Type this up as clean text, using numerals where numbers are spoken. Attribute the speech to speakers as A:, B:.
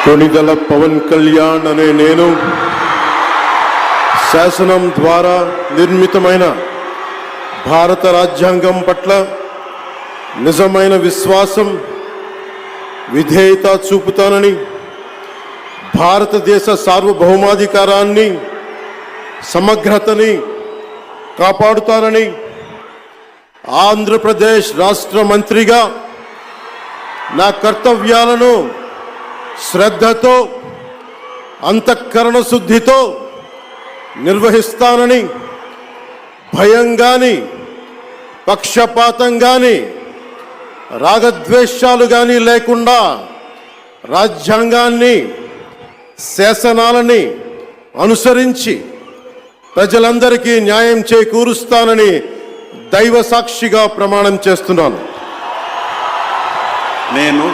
A: కొణిదెల పవన్ కళ్యాణ్ అనే నేను శాసనం ద్వారా నిర్మితమైన భారత రాజ్యాంగం పట్ల నిజమైన విశ్వాసం విధేయత చూపుతానని, భారతదేశ సార్వభౌమాధికారాన్ని సమగ్రతని కాపాడుతానని, ఆంధ్రప్రదేశ్ రాష్ట్ర మంత్రిగా నా కర్తవ్యాలను శ్రద్ధతో అంతఃకరణ శుద్ధితో నిర్వహిస్తానని, భయం గాని పక్షపాతం గాని రాగద్వేషాలు గాని లేకుండా రాజ్యాంగాన్ని శాసనాలని అనుసరించి ప్రజలందరికీ న్యాయం చేకూరుస్తానని దైవ సాక్షిగా ప్రమాణం చేస్తున్నాను.
B: నేను